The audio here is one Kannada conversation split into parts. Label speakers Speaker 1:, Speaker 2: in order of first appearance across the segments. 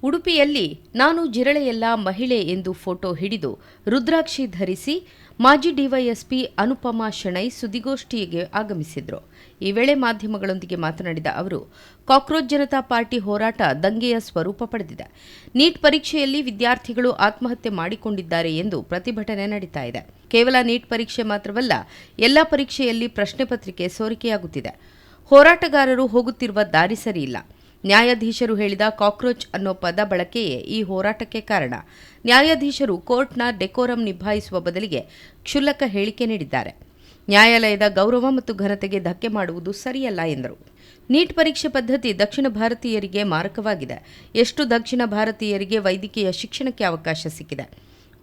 Speaker 1: ಉಡುಪಿಯಲ್ಲಿ ನಾನು ಜಿರಳೆಯಲ್ಲ ಮಹಿಳೆ ಎಂದು ಫೋಟೋ ಹಿಡಿದು ರುದ್ರಾಕ್ಷಿ ಧರಿಸಿ ಮಾಜಿ ಡಿವೈಎಸ್ಪಿ ಅನುಪಮಾ ಶೆಣೈ ಸುದ್ದಿಗೋಷ್ಠಿಗೆ ಆಗಮಿಸಿದ್ರು. ಈ ವೇಳೆ ಮಾಧ್ಯಮಗಳೊಂದಿಗೆ ಮಾತನಾಡಿದ ಅವರು, ಕಾಕ್ರೋಚ್ ಜನತಾ ಪಾರ್ಟಿ ಹೋರಾಟ ದಂಗೆಯ ಸ್ವರೂಪ ಪಡೆದಿದೆ. ನೀಟ್ ಪರೀಕ್ಷೆಯಲ್ಲಿ ವಿದ್ಯಾರ್ಥಿಗಳು ಆತ್ಮಹತ್ಯೆ ಮಾಡಿಕೊಂಡಿದ್ದಾರೆ ಎಂದು ಪ್ರತಿಭಟನೆ ನಡೀತಾ ಇದೆ. ಕೇವಲ ನೀಟ್ ಪರೀಕ್ಷೆ ಮಾತ್ರವಲ್ಲ, ಎಲ್ಲ ಪರೀಕ್ಷೆಯಲ್ಲಿ ಪ್ರಶ್ನೆ ಪತ್ರಿಕೆ ಸೋರಿಕೆಯಾಗುತ್ತಿದೆ. ಹೋರಾಟಗಾರರು ಹೋಗುತ್ತಿರುವ ದಾರಿ ಸರಿಯಿಲ್ಲ. ನ್ಯಾಯಾಧೀಶರು ಹೇಳಿದ ಕಾಕ್ರೋಚ್ ಅನ್ನೋ ಪದ ಬಳಕೆಯೇ ಈ ಹೋರಾಟಕ್ಕೆ ಕಾರಣ. ನ್ಯಾಯಾಧೀಶರು ಕೋರ್ಟ್ನ ಡೆಕೋರಂ ನಿಭಾಯಿಸುವ ಬದಲಿಗೆ ಕ್ಷುಲ್ಲಕ ಹೇಳಿಕೆ ನೀಡಿದ್ದಾರೆ. ನ್ಯಾಯಾಲಯದ ಗೌರವ ಮತ್ತು ಘನತೆಗೆ ಧಕ್ಕೆ ಮಾಡುವುದು ಸರಿಯಲ್ಲ ಎಂದರು. ನೀಟ್ ಪರೀಕ್ಷೆ ಪದ್ಧತಿ ದಕ್ಷಿಣ ಭಾರತೀಯರಿಗೆ ಮಾರಕವಾಗಿದೆ. ಎಷ್ಟು ದಕ್ಷಿಣ ಭಾರತೀಯರಿಗೆ ವೈದ್ಯಕೀಯ ಶಿಕ್ಷಣಕ್ಕೆ ಅವಕಾಶ ಸಿಕ್ಕಿದೆ.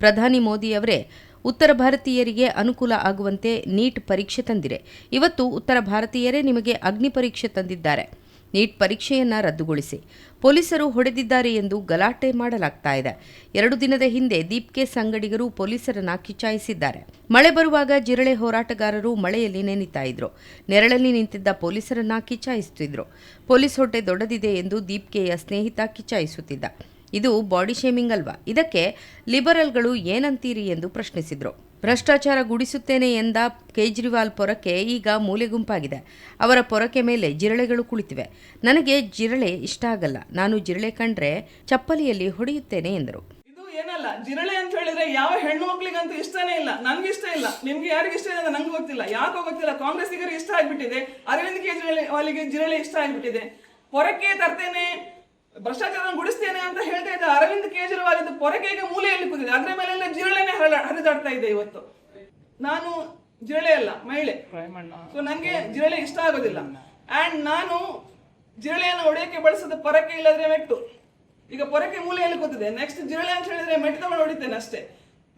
Speaker 1: ಪ್ರಧಾನಿ ಮೋದಿಯವರೇ ಉತ್ತರ ಭಾರತೀಯರಿಗೆ ಅನುಕೂಲ ಆಗುವಂತೆ ನೀಟ್ ಪರೀಕ್ಷೆ ತಂದಿರೆ. ಇವತ್ತು ಉತ್ತರ ಭಾರತೀಯರೇ ನಿಮಗೆ ಅಗ್ನಿ ಪರೀಕ್ಷೆ ತಂದಿದ್ದಾರೆ. ನೀಟ್ ಪರೀಕ್ಷೆಯನ್ನ ರದ್ದುಗೊಳಿಸಿ. ಪೊಲೀಸರು ಹೊಡೆದಿದ್ದಾರೆ ಎಂದು ಗಲಾಟೆ ಮಾಡಲಾಗ್ತಾ ಇದೆ. 2 ದಿನದ ಹಿಂದೆ ದೀಪ್ಕೆ ಸಂಗಡಿಗರು ಪೊಲೀಸರನ್ನ ಕಿಚಾಯಿಸಿದ್ದಾರೆ. ಮಳೆ ಬರುವಾಗ ಜಿರಳೆ ಹೋರಾಟಗಾರರು ಮಳೆಯಲ್ಲಿ ನೆನೀತಾ ಇದ್ರು. ನೆರಳಲ್ಲಿ ನಿಂತಿದ್ದ ಪೊಲೀಸರನ್ನ ಕಿಚಾಯಿಸುತ್ತಿದ್ರು. ಪೊಲೀಸ್ ಹೊಟ್ಟೆ ದೊಡ್ಡದಿದೆ ಎಂದು ದೀಪ್ಕೆಯ ಸ್ನೇಹಿತ ಕಿಚಾಯಿಸುತ್ತಿದ್ದ. ಇದು ಬಾಡಿ ಶೇಮಿಂಗ್ ಅಲ್ವಾ? ಇದಕ್ಕೆ ಲಿಬರಲ್ಗಳು ಏನಂತೀರಿ ಎಂದು ಪ್ರಶ್ನಿಸಿದ್ರು. ಭ್ರಷ್ಟಾಚಾರ ಗುಡಿಸುತ್ತೇನೆ ಎಂದ ಕೇಜ್ರಿವಾಲ್ ಪೊರಕೆ ಈಗ ಮೂಲೆಗುಂಪಾಗಿದೆ. ಅವರ ಪೊರಕೆ ಮೇಲೆ ಜಿರಳೆಗಳು ಕುಳಿತಿವೆ. ನನಗೆ ಜಿರಳೆ ಇಷ್ಟ ಆಗಲ್ಲ. ನಾನು ಜಿರಳೆ ಕಂಡ್ರೆ ಚಪ್ಪಲಿಯಲ್ಲಿ ಹೊಡೆಯುತ್ತೇನೆ ಎಂದರು.
Speaker 2: ಇದು ಏನಲ್ಲ, ಜಿರಳೆ ಅಂತ ಹೇಳಿದ್ರೆ ಯಾವ ಹೆಣ್ಣು ಮಕ್ಳಿಗಂತೂ ಇಷ್ಟನೇ ಇಲ್ಲ. ನನ್ಗೆ ಇಷ್ಟ ಇಲ್ಲ. ನಿಮ್ಗೆ ಯಾರಿಗೆ ಇಷ್ಟ ಇದೆ ನಂಗೆ ಗೊತ್ತಿಲ್ಲ. ಯಾಕೋ ಗೊತ್ತಿಲ್ಲ, ಕಾಂಗ್ರೆಸ್ಸಿಗರಿಗೆ ಇಷ್ಟ ಆಗ್ಬಿಟ್ಟಿದೆ. ಅರವಿಂದ್ ಕೇಜ್ರಿವಾಲ್ಗೆ ಜಿರಳೆ ಇಷ್ಟ ಆಗ್ಬಿಟ್ಟಿದೆ. ಪೊರಕೆ ತರ್ತೇನೆ, ಭ್ರಷ್ಟಾಚಾರ ಗುಡಿಸ್ತೇನೆ ಅಂತ ಹೇಳ್ತಾ ಇದ್ದ ಅರವಿಂದ್ ಕೇಜ್ರಿವಾಲ್ ಇದು ಪೊರಕೆಗೆ ಮೂಲೆಯಲ್ಲಿ ಕೂತಿದೆ. ಅದ್ರ ಮೇಲೆಲ್ಲ ಜಿರಳೆನೆ ಹರಿದಾಡ್ತಾ ಇದೆ. ಇವತ್ತು ನಾನು ಜಿರಳೆ ಅಲ್ಲ, ಮಹಿಳೆ. ಸೊ ನಂಗೆ ಜಿರಳೆ ಇಷ್ಟ ಆಗೋದಿಲ್ಲ. ಅಂಡ್ ನಾನು ಜಿರಳೆಯನ್ನು ಹೊಡೆಯಕ್ಕೆ ಬಳಸೋದು ಪೊರಕೆ ಇಲ್ಲದ್ರೆ ಮೆಟ್ಟು. ಈಗ ಪೊರಕೆ ಮೂಲೆಯಲ್ಲಿ ಕೂತಿದೆ. ನೆಕ್ಸ್ಟ್ ಜಿರಳೆ ಅಂತ ಹೇಳಿದ್ರೆ ಮೆಟ್ಟು ತಗೊಂಡು ಹೊಡಿತೇನೆ ಅಷ್ಟೇ.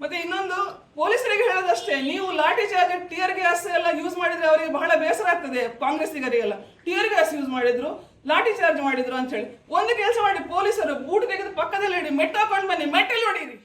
Speaker 2: ಮತ್ತೆ ಇನ್ನೊಂದು, ಪೊಲೀಸರಿಗೆ ಹೇಳೋದಷ್ಟೇ, ನೀವು ಲಾಠಿ ಚಾರ್ಜ್, ಟಿಯರ್ ಗ್ಯಾಸ್ ಎಲ್ಲ ಯೂಸ್ ಮಾಡಿದ್ರೆ ಅವರಿಗೆ ಬಹಳ ಬೇಸರ ಆಗ್ತದೆ. ಕಾಂಗ್ರೆಸ್ಸಿಗರಿಗೆಲ್ಲ ಟಿಯರ್ ಗ್ಯಾಸ್ ಯೂಸ್ ಮಾಡಿದ್ರು, ಲಾಠಿ ಚಾರ್ಜ್ ಮಾಡಿದ್ರು ಅಂತ ಹೇಳಿ. ಒಂದು ಕೆಲಸ ಮಾಡಿ, ಪೊಲೀಸರು ಬೂಟ್ ತೆಗೆದು ಪಕ್ಕದಲ್ಲಿ ಇಡಿ, ಮೆಟ್ಟಾಕೊಂಡು ಬನ್ನಿ, ಮೆಟ್ಟಲ್ಲಿ ಹೊಡೀರಿ.